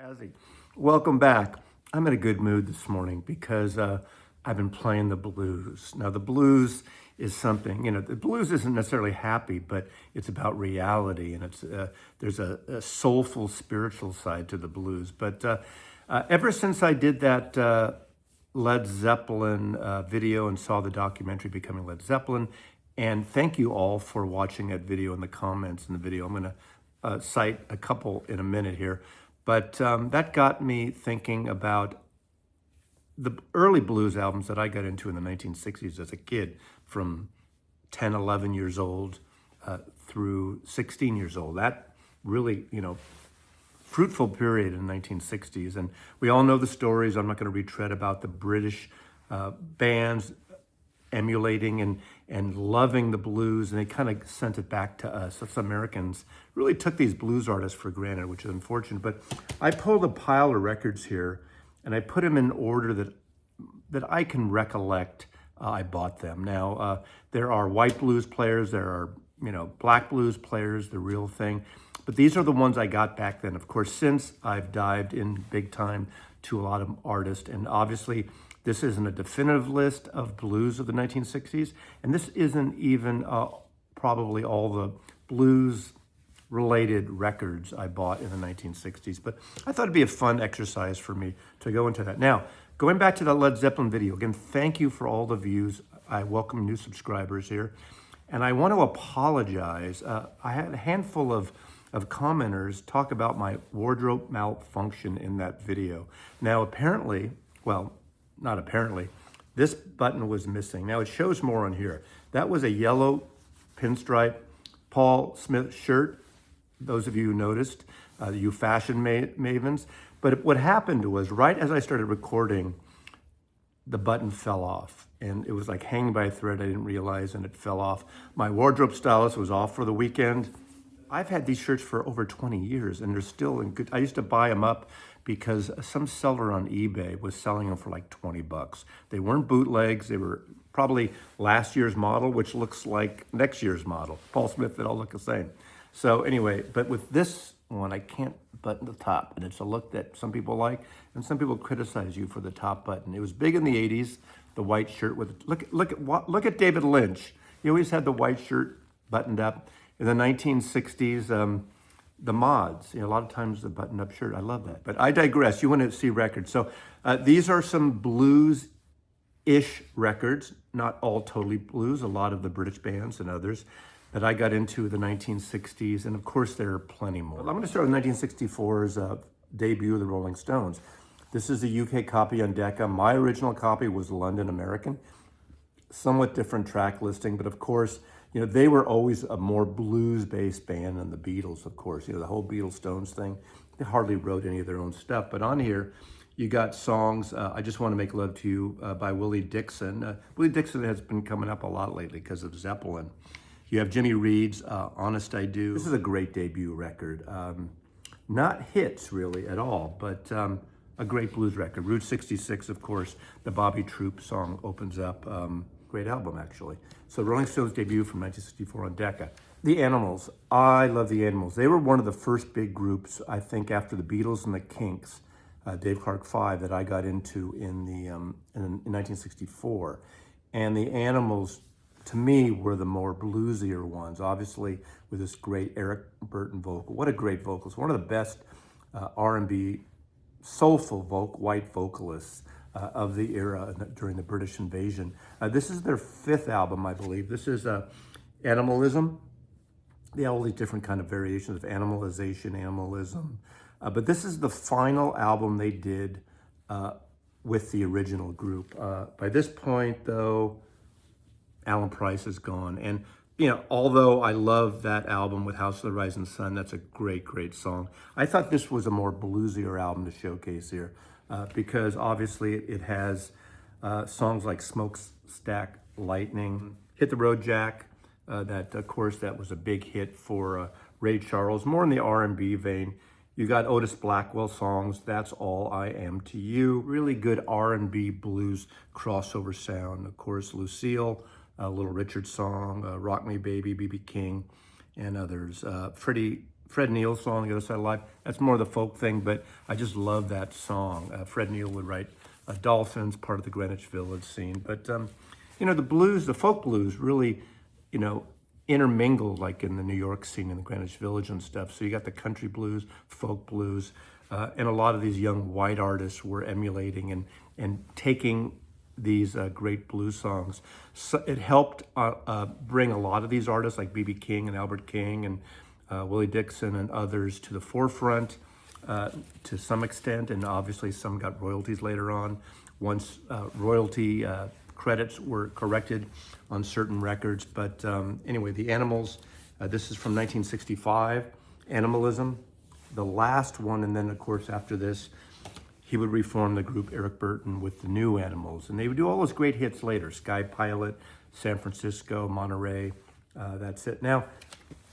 Jazzy. Welcome back. I'm in a good mood this morning because I've been playing the blues. Now, the blues is something, the blues isn't necessarily happy, but it's about reality, and there's a soulful, spiritual side to the blues. But ever since I did that Led Zeppelin video and saw the documentary Becoming Led Zeppelin, and thank you all for watching that video in the comments in the video. I'm going to cite a couple in a minute here. But that got me thinking about the early blues albums that I got into in the 1960s as a kid, from 10, 11 years old through 16 years old. That really, fruitful period in the 1960s. And we all know the stories. I'm not going to retread about the British bands emulating and loving the blues, and they kind of sent it back to us. Us Americans really took these blues artists for granted, which is unfortunate. But I pulled a pile of records here, and I put them in order that I can recollect I bought them. Now, there are white blues players, there are black blues players, the real thing. But these are the ones I got back then. Of course, since I've dived in big time to a lot of artists, and obviously this isn't a definitive list of blues of the 1960s, and this isn't even probably all the blues-related records I bought in the 1960s, but I thought it'd be a fun exercise for me to go into that. Now, going back to that Led Zeppelin video, again, thank you for all the views. I welcome new subscribers here, and I want to apologize. I had a handful of commenters talk about my wardrobe malfunction in that video. Now, apparently, well, not apparently, this button was missing. Now it shows more on here. That was a yellow pinstripe Paul Smith shirt. Those of you who noticed, you fashion mavens. But what happened was, right as I started recording, the button fell off. And it was like hanging by a thread. I didn't realize, and it fell off. My wardrobe stylist was off for the weekend. I've had these shirts for over 20 years, and they're still in good. I used to buy them up because some seller on eBay was selling them for like 20 bucks. They weren't bootlegs. They were probably last year's model, which looks like next year's model. Paul Smith, they all look the same. So anyway, but with this one, I can't button the top, and it's a look that some people like, and some people criticize you for the top button. It was big in the 80s, the white shirt with, look at David Lynch. He always had the white shirt buttoned up. In the 1960s, the mods, a lot of times the button-up shirt. I love that. But I digress. You want to see records. So these are some blues-ish records, not all totally blues, a lot of the British bands and others that I got into the 1960s. And of course, there are plenty more. I'm going to start with 1964's debut of the Rolling Stones. This is a UK copy on Decca. My original copy was London American. Somewhat different track listing, but of course, they were always a more blues-based band than the Beatles, of course. The whole Beatles Stones thing, they hardly wrote any of their own stuff. But on here, you got songs, I Just Want to Make Love to You by Willie Dixon. Willie Dixon has been coming up a lot lately because of Zeppelin. You have Jimmy Reed's Honest I Do. This is a great debut record. Not hits, really, at all, but a great blues record. Route 66, of course, the Bobby Troop song opens up. Great album, actually. So Rolling Stones debut from 1964 on Decca. The Animals. I love the Animals. They were one of the first big groups, I think, after the Beatles and the Kinks, Dave Clark 5, that I got into in 1964. And the Animals, to me, were the more bluesier ones, obviously, with this great Eric Burton vocal. What a great vocalist. One of the best R&B soulful white vocalists of the era during the British invasion. This is their fifth album, I believe. This is Animalism. They have all these different kind of variations of animalization, animalism. But this is the final album they did with the original group. By this point, though, Alan Price is gone. And, although I love that album with House of the Rising Sun, that's a great, great song. I thought this was a more bluesier album to showcase here. Because obviously it has songs like Smokestack Lightning, Hit the Road Jack, that of course that was a big hit for Ray Charles, more in the R&B vein. You got Otis Blackwell songs, That's All I Am to You, really good R&B blues crossover sound. Of course, Lucille, Little Richard song, Rock Me Baby, B.B. King, and others. Freddie Fred Neil song, The Other Side of Life. That's more the folk thing, but I just love that song. Fred Neil would write Dolphins, part of the Greenwich Village scene. But, the blues, the folk blues really, intermingled like in the New York scene in the Greenwich Village and stuff. So you got the country blues, folk blues, and a lot of these young white artists were emulating and taking these great blues songs. So it helped bring a lot of these artists like B.B. King and Albert King and Willie Dixon and others to the forefront to some extent, and obviously some got royalties later on. Once royalty credits were corrected on certain records. But anyway, the Animals, this is from 1965, Animalism, the last one, and then of course after this, he would reform the group Eric Burton with the New Animals. And they would do all those great hits later, Sky Pilot, San Francisco, Monterey, that's it. Now,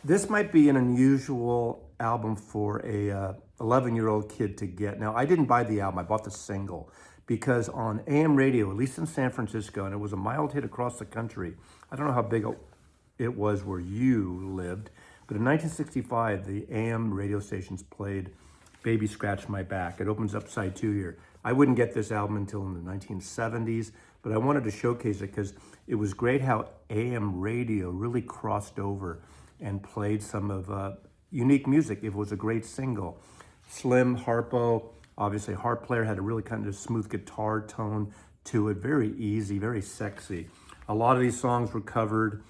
this might be an unusual album for a 11-year-old kid to get. Now, I didn't buy the album, I bought the single, because on AM radio, at least in San Francisco, and it was a mild hit across the country. I don't know how big it was where you lived, but in 1965, the AM radio stations played Baby Scratch My Back. It opens up side 2 here. I wouldn't get this album until in the 1970s, but I wanted to showcase it because it was great how AM radio really crossed over and played some of unique music. It was a great single. Slim, Harpo, obviously harp player, had a really kind of smooth guitar tone to it, very easy, very sexy. A lot of these songs were covered.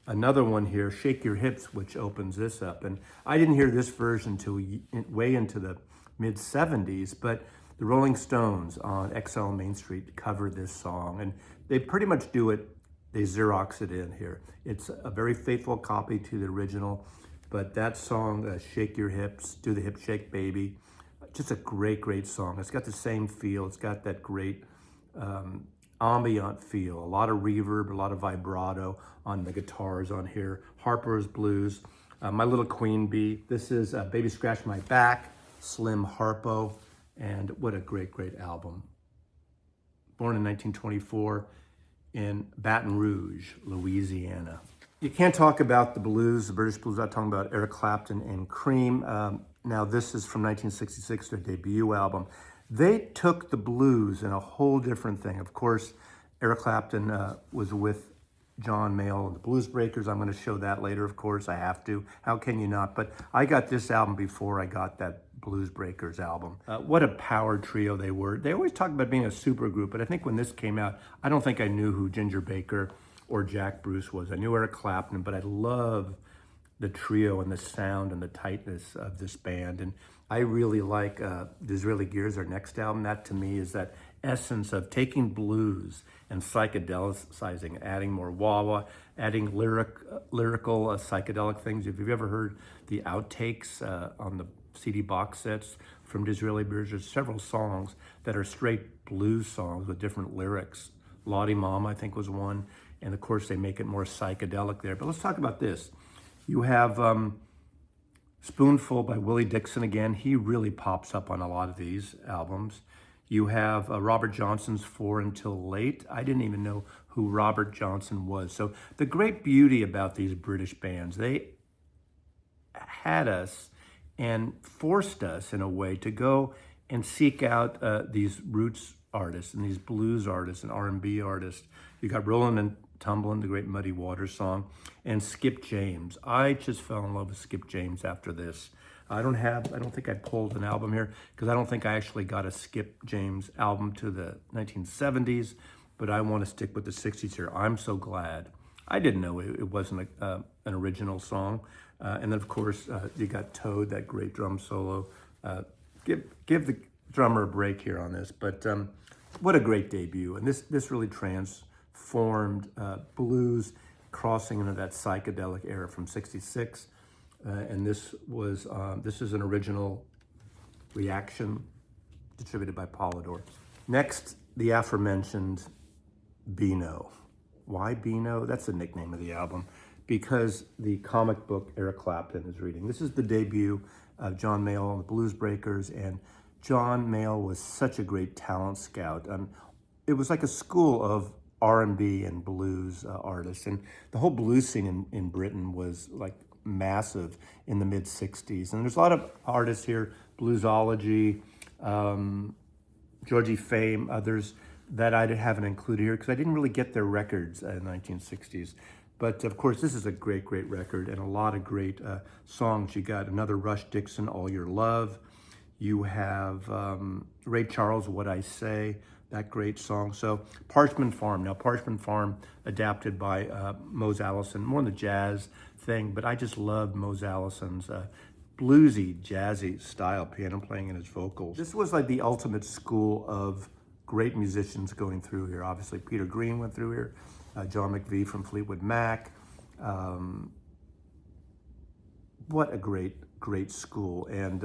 Another one here, Shake Your Hips, which opens this up. And I didn't hear this version until way into the mid-70s, but the Rolling Stones on XL Main Street covered this song. And they pretty much do it, they Xerox it in here. It's a very faithful copy to the original, but that song, Shake Your Hips, Do the Hip Shake Baby, just a great, great song. It's got the same feel. It's got that great ambient feel, a lot of reverb, a lot of vibrato on the guitars on here. Harper's Blues, My Little Queen Bee. This is Baby Scratch My Back, Slim Harpo, and what a great, great album. Born in 1924 in Baton Rouge, Louisiana. You can't talk about the blues, the British blues, without talking about Eric Clapton and Cream. Now this is from 1966, their debut album. They took the blues in a whole different thing. Of course, Eric Clapton was with John Mayall and the Blues Breakers. I'm going to show that later, of course. I have to. How can you not? But I got this album before I got that Blues Breakers album. What a power trio they were. They always talk about being a super group, but I think when this came out, I don't think I knew who Ginger Baker or Jack Bruce was. I knew Eric Clapton, but I love the trio and the sound and the tightness of this band. And I really like Disraeli Gears, their next album. That to me is that essence of taking blues and psychedelicizing, adding more wah-wah, adding lyrical psychedelic things. If you've ever heard the outtakes on the CD box sets from Disraeli Gears, there's several songs that are straight blues songs with different lyrics. Lottie Mom, I think, was one. And of course, they make it more psychedelic there. But let's talk about this. You have Spoonful by Willie Dixon again. He really pops up on a lot of these albums. You have Robert Johnson's For Until Late. I didn't even know who Robert Johnson was. So the great beauty about these British bands, they had us and forced us in a way to go and seek out these roots artists and these blues artists and R&B artists. You got Rollin' and Tumblin', the great Muddy Waters song, and Skip James. I just fell in love with Skip James after this. I don't think I pulled an album here because I don't think I actually got a Skip James album to the 1970s, but I want to stick with the 60s here. I'm so glad. I didn't know it wasn't an original song. And then of course, you got Toad, that great drum solo. Give the drummer a break here on this, but what a great debut. And this really transformed blues, crossing into that psychedelic era from 66. And this is an original reaction distributed by Polydor. Next, the aforementioned Beano. Why Beano? That's the nickname of the album because the comic book Eric Clapton is reading. This is the debut of John Mayall and the Blues Breakers, and John Mayall was such a great talent scout. It was like a school of R&B and blues artists, and the whole blues scene in Britain was like massive in the mid-60s. And there's a lot of artists here, Bluesology, Georgie Fame, others that I haven't included here because I didn't really get their records in the 1960s. But of course, this is a great, great record and a lot of great songs. You got another Rush Dixon, All Your Love. You have Ray Charles, What I Say, that great song. So Parchment Farm. Now Parchment Farm adapted by Mose Allison, more in the jazz thing, but I just love Mose Allison's bluesy, jazzy style, piano playing and his vocals. This was like the ultimate school of great musicians going through here. Obviously, Peter Green went through here, John McVie from Fleetwood Mac. What a great, great school. And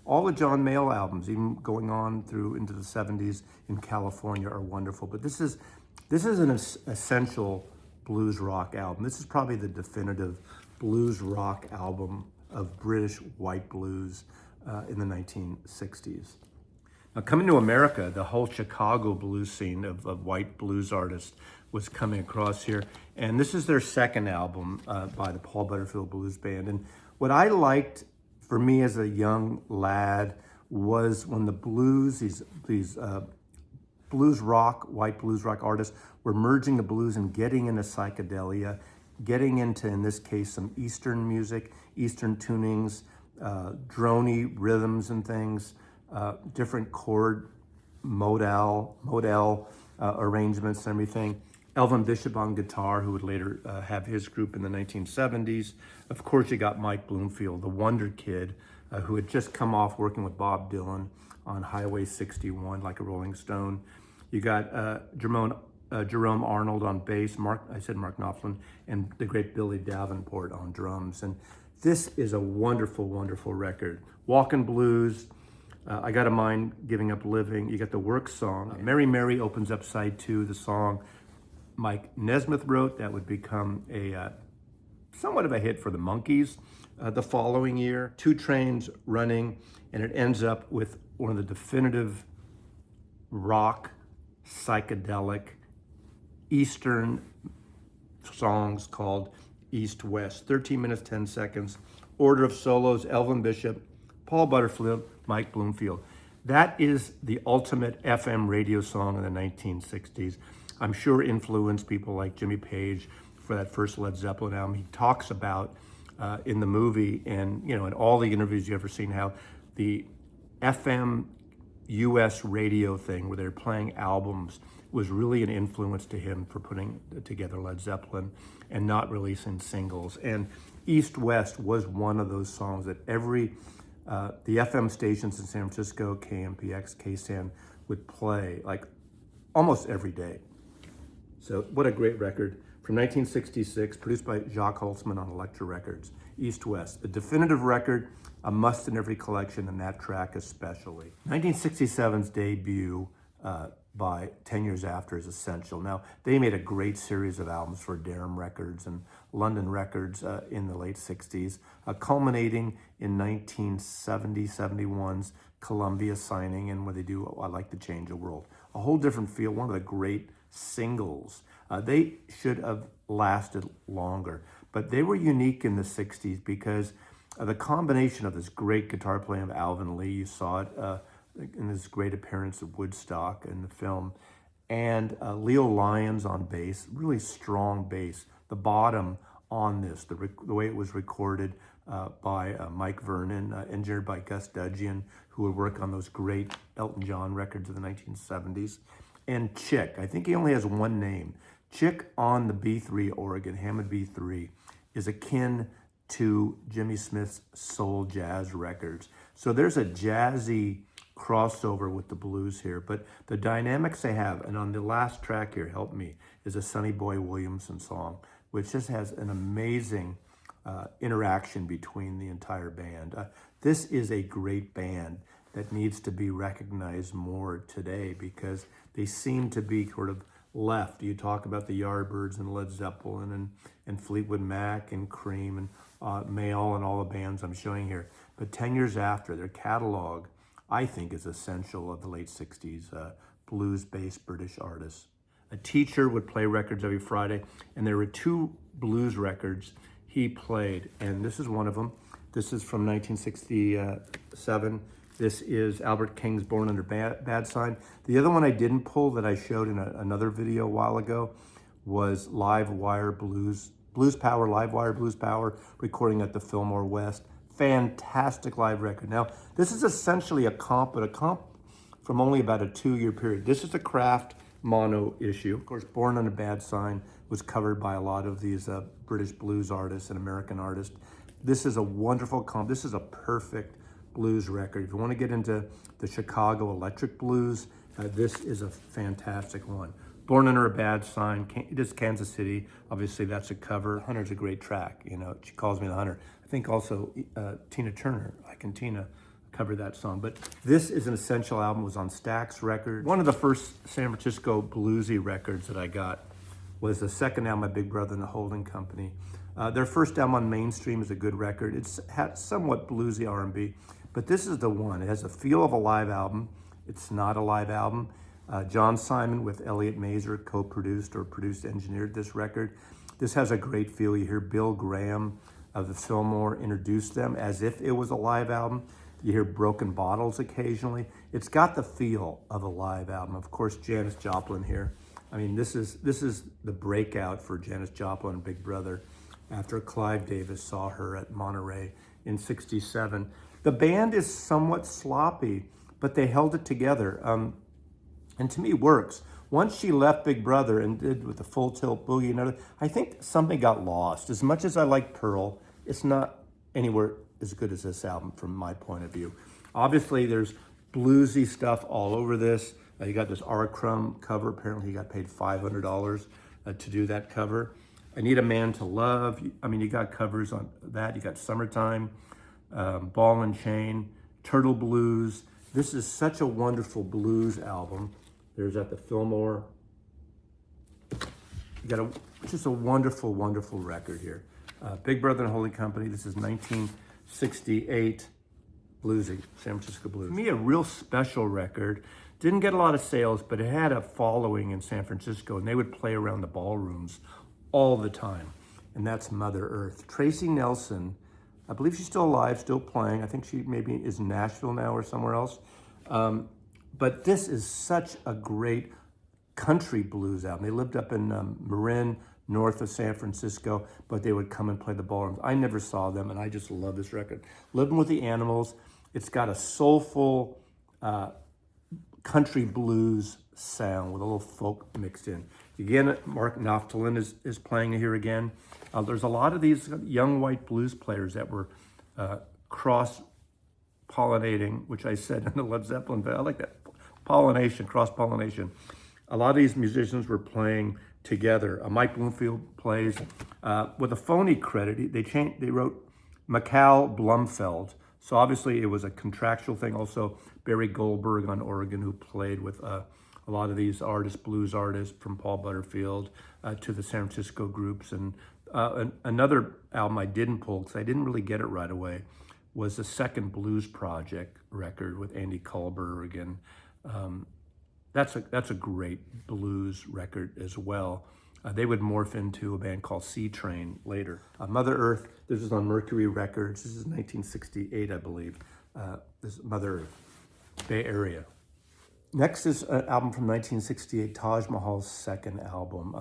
all the John Mayall albums, even going on through into the 70s in California, are wonderful. But this is an essential blues rock album. This is probably the definitive blues rock album of British white blues in the 1960s. Now, coming to America, the whole Chicago blues scene of white blues artists was coming across here. And this is their second album by the Paul Butterfield Blues Band. And what I liked for me as a young lad was when the blues, these blues rock, white blues rock artists were merging the blues and getting into psychedelia, getting into, in this case, some Eastern music, Eastern tunings, droney rhythms and things, different chord modal arrangements and everything. Elvin Bishop on guitar, who would later have his group in the 1970s. Of course, you got Mike Bloomfield, the Wonder Kid, who had just come off working with Bob Dylan on Highway 61, like a Rolling Stone. You got Jerome Arnold on bass, Mark Knopfler, and the great Billy Davenport on drums. And this is a wonderful, wonderful record. Walkin' Blues, I Got a Mind, Giving Up Living. You got the work song. Mary Mary opens up side 2, the song Mike Nesmith wrote that would become a somewhat of a hit for the Monkees the following year. 2 Trains Running, and it ends up with one of the definitive rock, psychedelic, Eastern songs called East West. 13 minutes, 10 seconds. Order of solos, Elvin Bishop, Paul Butterfield, Mike Bloomfield. That is the ultimate FM radio song in the 1960s. I'm sure influenced people like Jimmy Page for that first Led Zeppelin album. He talks about in the movie and in all the interviews you've ever seen how the FM US radio thing where they're playing albums was really an influence to him for putting together Led Zeppelin and not releasing singles. And East West was one of those songs that every the FM stations in San Francisco, KMPX, KSAN, would play like almost every day. So what a great record. From 1966, produced by Jacques Holtzman on Elektra Records, East West. A definitive record, a must in every collection, and that track especially. 1967's debut by 10 Years After is essential. Now, they made a great series of albums for Durham Records and London Records in the late 60s, culminating in 1970-71's Columbia signing, and where they do I Like to Change the World. A whole different feel, one of the great singles. They should have lasted longer, but they were unique in the 60s because the combination of this great guitar playing of Alvin Lee, you saw it in this great appearance of Woodstock in the film, and Leo Lyons on bass, really strong bass. The bottom on this, the way it was recorded by Mike Vernon, engineered by Gus Dudgeon, who would work on those great Elton John records of the 1970s. And Chick, I think he only has one name. Chick on the B3 organ, Hammond B3, is akin to Jimmy Smith's soul jazz records. So there's a jazzy crossover with the blues here, but the dynamics they have, and on the last track here, Help Me, is a Sonny Boy Williamson song, which just has an amazing interaction between the entire band. This is a great band that needs to be recognized more today because they seem to be sort of left. You talk about the Yardbirds and Led Zeppelin and Fleetwood Mac and Cream and Mayall and all the bands I'm showing here. But 10 Years After, their catalog, I think, is essential of the late 60s blues-based British artists. A teacher would play records every Friday, and there were 2 blues records he played, and this is one of them. This is from 1967. This is Albert King's Born Under Bad Sign. The other one I didn't pull that I showed in another video a while ago was Live Wire Blues Power, Live Wire Blues Power, recording at the Fillmore West. Fantastic live record. Now, this is essentially a comp, but a comp from only about a 2-year period. This is a Kraft mono issue. Of course, Born Under Bad Sign was covered by a lot of these British blues artists and American artists. This is a wonderful comp. This is a perfect blues record. If you want to get into the Chicago electric blues, this is a fantastic one. Born Under a Bad Sign, it is Kansas City. Obviously, that's a cover. Hunter's a great track. You know, She Calls Me the Hunter. I think also Tina Turner, Ike and Tina, covered that song. But this is an essential album. It was on Stax Records. One of the first San Francisco bluesy records that I got was the second album by Big Brother and the Holding Company. Their first album on Mainstream is a good record. It's had somewhat bluesy R&B, but this is the one. It has a feel of a live album. It's not a live album. John Simon with Elliot Mazer co-produced or produced, engineered this record. This has a great feel. You hear Bill Graham of the Fillmore introduce them as if it was a live album. You hear Broken Bottles occasionally. It's got the feel of a live album. Of course, Janis Joplin here. I mean, this is the breakout for Janis Joplin and Big Brother after Clive Davis saw her at Monterey in '67. The band is somewhat sloppy, but they held it together. And to me, works. Once she left Big Brother and did with the Full Tilt Boogie and everything, I think something got lost. As much as I like Pearl, it's not anywhere as good as this album from my point of view. Obviously, there's bluesy stuff all over this. You got this R. Crumb cover. Apparently, he got paid $500 to do that cover. I Need a Man to Love. I mean, you got covers on that. You got Summertime, Ball and Chain, Turtle Blues. This is such a wonderful blues album. There's at the Fillmore. You got just a wonderful, wonderful record here. Big Brother and Holy Company. This is 1968 bluesy, San Francisco blues. For me, a real special record. Didn't get a lot of sales, but it had a following in San Francisco, and they would play around the ballrooms all the time. And that's Mother Earth. Tracy Nelson, I believe she's still alive, still playing. I think she maybe is in Nashville now or somewhere else. But this is such a great country blues album. They lived up in Marin, north of San Francisco, but they would come and play the ballrooms. I never saw them, and I just love this record. Living with the Animals. It's got a soulful country blues sound with a little folk mixed in. Again, Mark Knopfler is playing here again. There's a lot of these young white blues players that were cross-pollinating, which I said in the Led Zeppelin, but I like that, pollination, cross-pollination. A lot of these musicians were playing together. Mike Bloomfield plays with a phony credit. They wrote Mikal Blumfeld. So obviously it was a contractual thing. Also, Barry Goldberg on organ, who played with a lot of these artists, blues artists, from Paul Butterfield to the San Francisco groups. And another album I didn't pull, because I didn't really get it right away, was the Second Blues Project record with Andy Kohlberg. And that's a great blues record as well. They would morph into a band called Sea Train later. Mother Earth, this is on Mercury Records. This is 1968, I believe. This is Mother Earth, Bay Area. Next is an album from 1968, Taj Mahal's second album.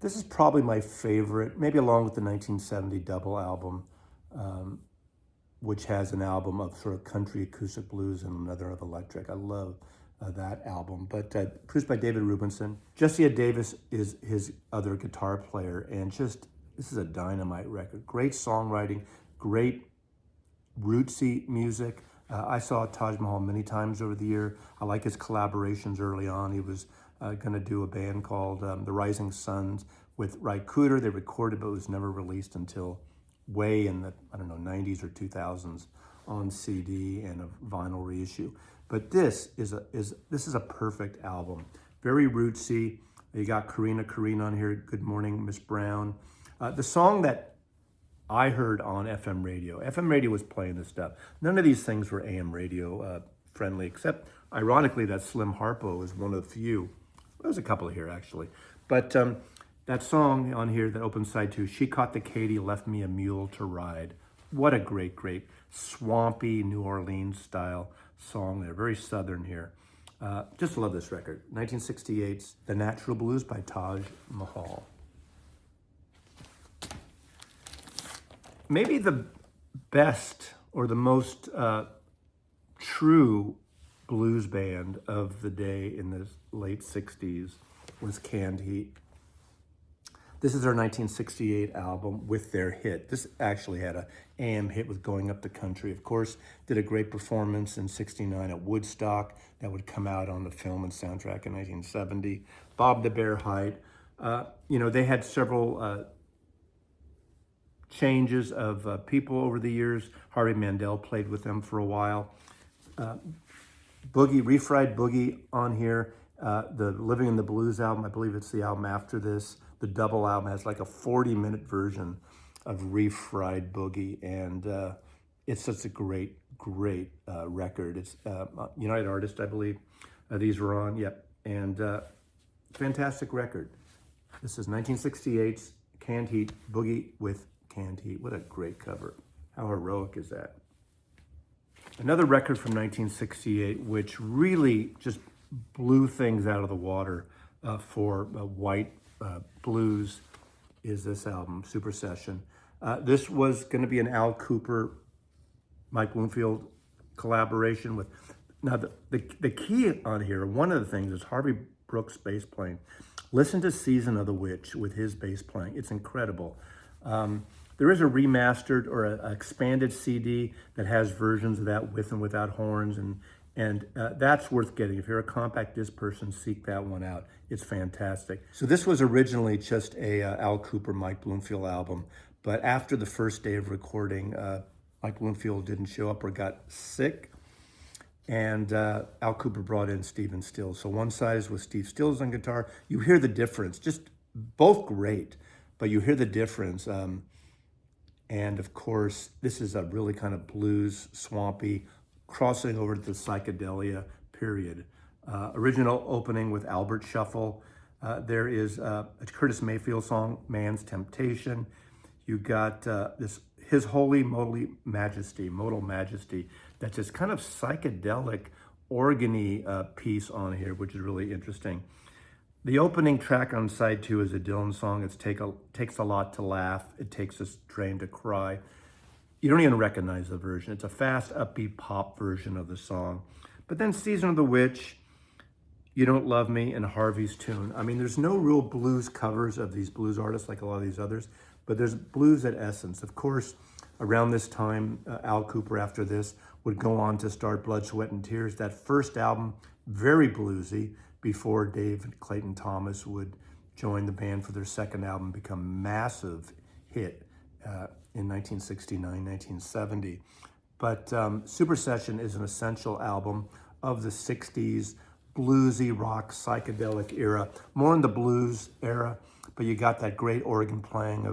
This is probably my favorite, maybe along with the 1970 double album, which has an album of sort of country acoustic blues and another of electric. I love that album, but produced by David Rubinson. Jesse Davis is his other guitar player, and just, this is a dynamite record. Great songwriting, great rootsy music. I saw Taj Mahal many times over the year. I like his collaborations early on. He was going to do a band called The Rising Suns with Ry Cooder. They recorded, but it was never released until way in the, 90s or 2000s on CD and a vinyl reissue. But this is a perfect album. Very rootsy. You got Karina on here, Good Morning, Miss Brown. The song that I heard on FM radio. FM radio was playing this stuff. None of these things were AM radio friendly, except ironically that Slim Harpo is one of the few. There's a couple here actually. But That song on here that opens side two, She Caught the Katy, Left Me a Mule to Ride. What a great, great swampy New Orleans style song there. Very Southern here. Just love this record. 1968's The Natural Blues by Taj Mahal. Maybe the best or the most true blues band of the day in the late 60s was Canned Heat. This is their 1968 album with their hit. This actually had a AM hit with Going Up the Country. Of course, did a great performance in 69 at Woodstock that would come out on the film and soundtrack in 1970. Bob the Bear Height. They had several changes of people over the years. Harvey Mandel played with them for a while. Boogie, Refried Boogie on here. The Living in the Blues album, I believe it's the album after this. The double album has like a 40-minute version of Refried Boogie, and it's such a great record. It's United Artists, I believe. These were on, yep. And fantastic record. This is 1968's Canned Heat, Boogie with Canned Heat. What a great cover. How heroic is that? Another record from 1968, which really just blew things out of the water for white blues, is this album, Super Session. This was going to be an Al Kooper, Mike Bloomfield collaboration with. Now the key on here, one of the things is Harvey Brooks' bass playing. Listen to Season of the Witch with his bass playing. It's incredible. There is a remastered or an expanded CD that has versions of that with and without horns, and that's worth getting. If you're a compact disc person, seek that one out. It's fantastic. So this was originally just a Al Kooper, Mike Bloomfield album, but after the first day of recording, Mike Bloomfield didn't show up or got sick, and Al Kooper brought in Stephen Stills. So one side is with Steve Stills on guitar. You hear the difference, just both great, but you hear the difference. And of course, this is a really kind of blues, swampy, crossing over to the psychedelia period. Original opening with Albert Shuffle. There is a Curtis Mayfield song, Man's Temptation. You got this His Holy Modal Majesty, that's this kind of psychedelic organy piece on here, which is really interesting. The opening track on side two is a Dylan song. It's Takes a Lot to Laugh. It Takes a Train to Cry. You don't even recognize the version. It's a fast, upbeat pop version of the song. But then Season of the Witch, You Don't Love Me, and Harvey's Tune. I mean, there's no real blues covers of these blues artists like a lot of these others, but there's blues at essence. Of course, around this time, Al Kooper, after this, would go on to start Blood, Sweat, and Tears. That first album, very bluesy, before Dave and Clayton Thomas would join the band for their second album, become massive hit in 1969, 1970. But Super Session is an essential album of the 60s, bluesy rock, psychedelic era, more in the blues era, but you got that great organ playing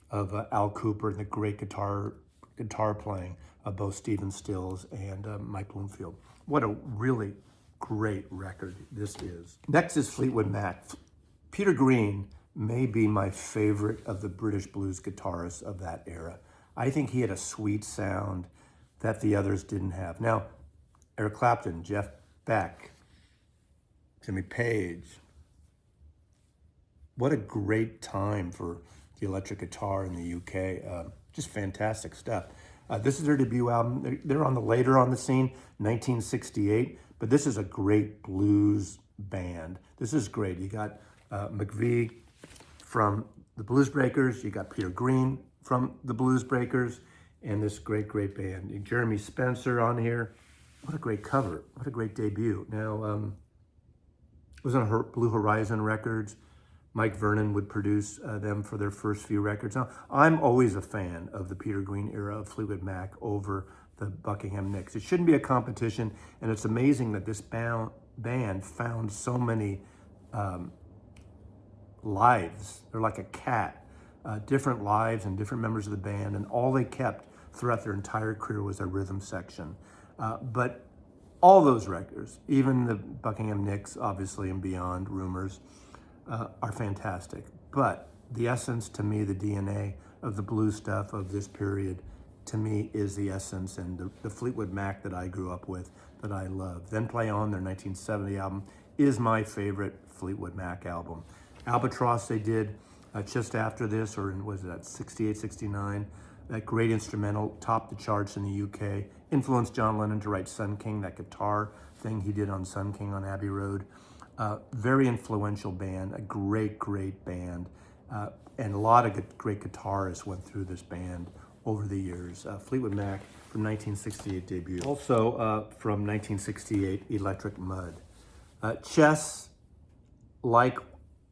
of Al Kooper and the great guitar playing of both Stephen Stills and Mike Bloomfield. What a really great record this is. Next is Fleetwood Mac. Peter Green may be my favorite of the British blues guitarists of that era. I think he had a sweet sound that the others didn't have. Now, Eric Clapton, Jeff Beck, Jimmy Page. What a great time for the electric guitar in the UK. Just fantastic stuff. This is their debut album. They're later on the scene, 1968. But this is a great blues band. This is great. You got McVie from the Blues Breakers. You got Peter Green from the Blues Breakers, and this great band. Jeremy Spencer on here. What a great cover. What a great debut. Now, it was on Blue Horizon Records. Mike Vernon would produce them for their first few records. Now, I'm always a fan of the Peter Green era of Fleetwood Mac over the Buckingham Nicks. It shouldn't be a competition, and it's amazing that this band found so many lives. They're like a cat, different lives and different members of the band, and all they kept throughout their entire career was a rhythm section. But all those records, even the Buckingham Nicks, obviously, and Beyond, Rumors, are fantastic. But the essence to me, the DNA of the blues stuff of this period, to me is the essence, and the Fleetwood Mac that I grew up with, that I love. Then Play On, their 1970 album, is my favorite Fleetwood Mac album. Albatross they did just after this, or was it at 68, 69? That great instrumental, topped the charts in the UK, influenced John Lennon to write Sun King, that guitar thing he did on Sun King on Abbey Road. Very influential band, a great, great band. And a lot of great guitarists went through this band over the years. Fleetwood Mac from 1968 debut. Also from 1968, Electric Mud. Chess, like,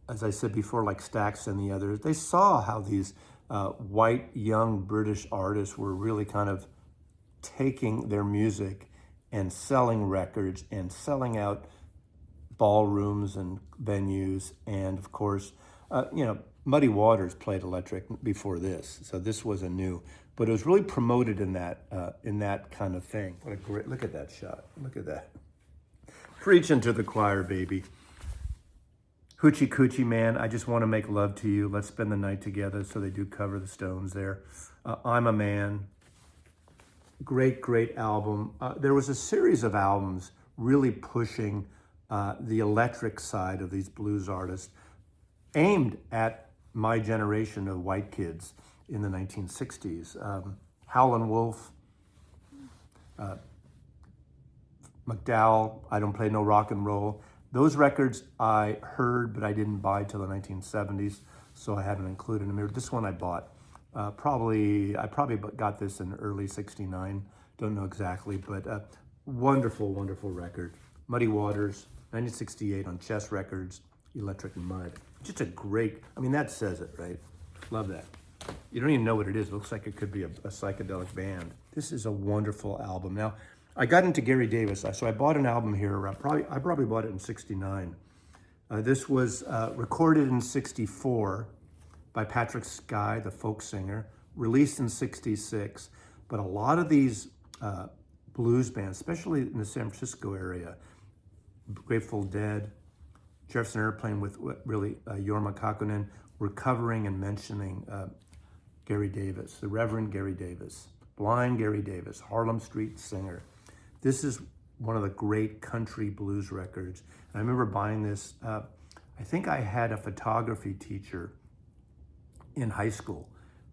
as I said before, like Stax and the others, they saw how these white, young British artists were really kind of taking their music and selling records and selling out ballrooms and venues. And of course, Muddy Waters played electric before this, so this was a new, but it was really promoted in that kind of thing. What a great, look at that shot, look at that. Preaching to the choir, baby. Hoochie Coochie Man, I Just Want to Make Love to You, Let's Spend the Night Together, so they do cover the Stones there. I'm a Man, great, great album. There was a series of albums really pushing the electric side of these blues artists, aimed at my generation of white kids in the 1960s. Howlin' Wolf, McDowell, I Don't Play No Rock and Roll. Those records I heard, but I didn't buy till the 1970s, so I haven't included them here. This one I bought. I probably got this in early 69, don't know exactly, but wonderful, wonderful record. Muddy Waters, 1968 on Chess Records, Electric Mud. Just a great, I mean, that says it, right? Love that. You don't even know what it is. It looks like it could be a psychedelic band. This is a wonderful album. Now, I got into Gary Davis, so I bought an album here. I probably bought it in 69. This was recorded in 64 by Patrick Skye, the folk singer, released in 66. But a lot of these blues bands, especially in the San Francisco area, Grateful Dead, Jefferson Airplane with really Jorma Kaukonen, were covering and mentioning Gary Davis, the Reverend Gary Davis, blind Gary Davis, Harlem Street singer. This is one of the great country blues records. And I remember buying this, I think I had a photography teacher in high school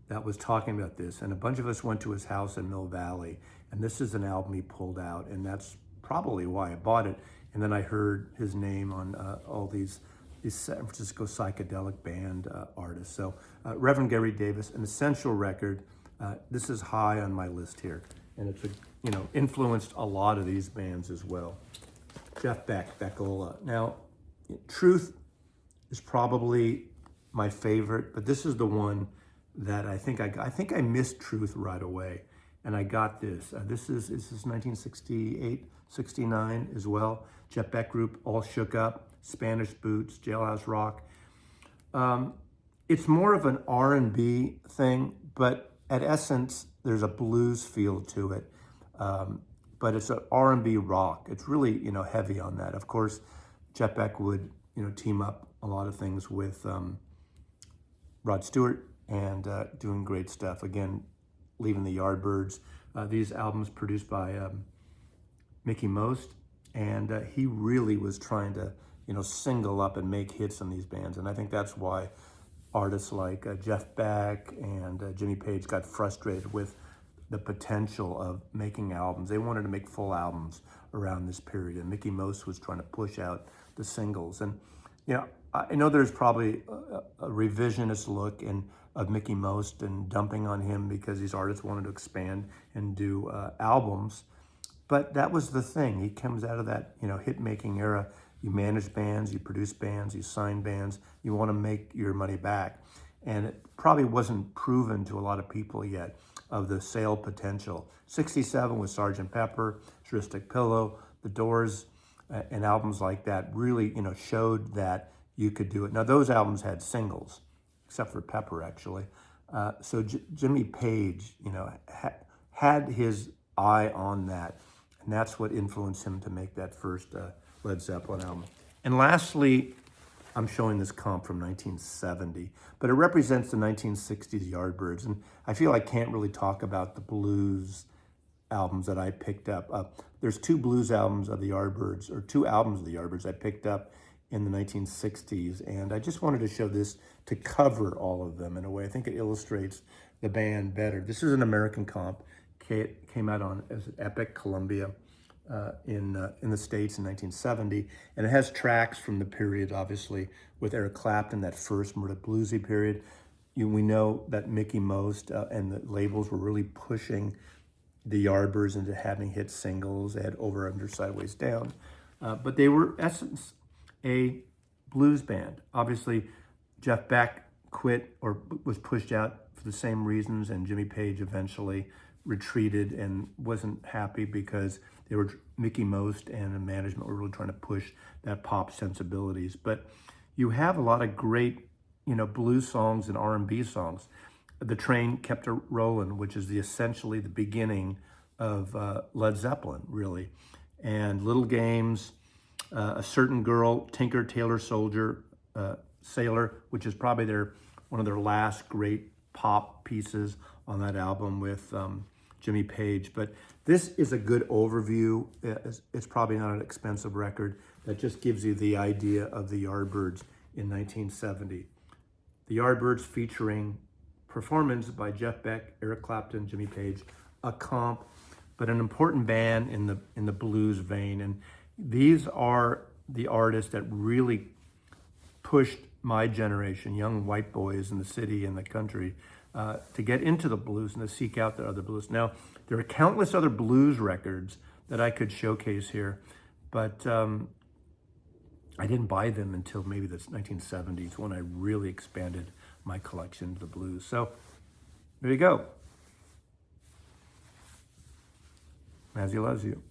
that was talking about this, and a bunch of us went to his house in Mill Valley, and this is an album he pulled out, and that's probably why I bought it. And then I heard his name on all these San Francisco psychedelic band artists. So Reverend Gary Davis, an essential record. This is high on my list here, and it's influenced a lot of these bands as well. Jeff Beck, Beckola. Now, Truth is probably my favorite, but this is the one that I think I missed Truth right away, and I got this. This is 1968, 69 as well. Jeff Beck Group, All Shook Up, Spanish Boots, Jailhouse Rock. It's more of an R&B thing, but at essence, there's a blues feel to it. But it's an R&B rock. It's really, heavy on that. Of course, Jeff Beck would, team up a lot of things with Rod Stewart and doing great stuff. Again, leaving the Yardbirds. These albums produced by Mickey Most, and he really was trying to, single up and make hits on these bands. And I think that's why artists like Jeff Beck and Jimmy Page got frustrated with the potential of making albums. They wanted to make full albums around this period, and Mickey Most was trying to push out the singles. And I know there's probably a revisionist look of Mickey Most and dumping on him because these artists wanted to expand and do albums, but that was the thing. He comes out of that hit-making era. You manage bands, you produce bands, you sign bands, you want to make your money back. And it probably wasn't proven to a lot of people yet of the sale potential. 67 with Sgt. Pepper, Touristic Pillow, The Doors, and albums like that really, showed that you could do it. Now those albums had singles, except for Pepper actually. So Jimmy Page, had his eye on that, and that's what influenced him to make that first Led Zeppelin album. And lastly, I'm showing this comp from 1970, but it represents the 1960s Yardbirds. And I feel I can't really talk about the blues albums that I picked up. There's two blues albums of the Yardbirds, or two albums of the Yardbirds I picked up in the 1960s. And I just wanted to show this to cover all of them in a way. I think it illustrates the band better. This is an American comp. It came out on as Epic Columbia in the States in 1970, and it has tracks from the period, obviously, with Eric Clapton, that first more bluesy period. We know that Mickey Most and the labels were really pushing the Yardbirds into having hit singles. They had Over, Under, Sideways, Down, but they were, in essence, a blues band. Obviously, Jeff Beck quit or was pushed out for the same reasons, and Jimmy Page eventually retreated and wasn't happy because they were, Mickey Most and the management were really trying to push that pop sensibilities. But you have a lot of great, blues songs and R&B songs. The Train Kept a Rollin', which is essentially the beginning of Led Zeppelin, really. And Little Games, A Certain Girl, Tinker, Tailor, Soldier, Sailor, which is probably one of their last great pop pieces on that album with Jimmy Page. But this is a good overview. It's probably not an expensive record that just gives you the idea of the Yardbirds in 1970. The Yardbirds featuring performance by Jeff Beck, Eric Clapton, Jimmy Page, a comp, but an important band in the blues vein. And these are the artists that really pushed my generation, young white boys in the city and the country, to get into the blues and to seek out the other blues. Now, there are countless other blues records that I could showcase here, but I didn't buy them until maybe the 1970s when I really expanded my collection to the blues. So there you go. Mazzy loves you.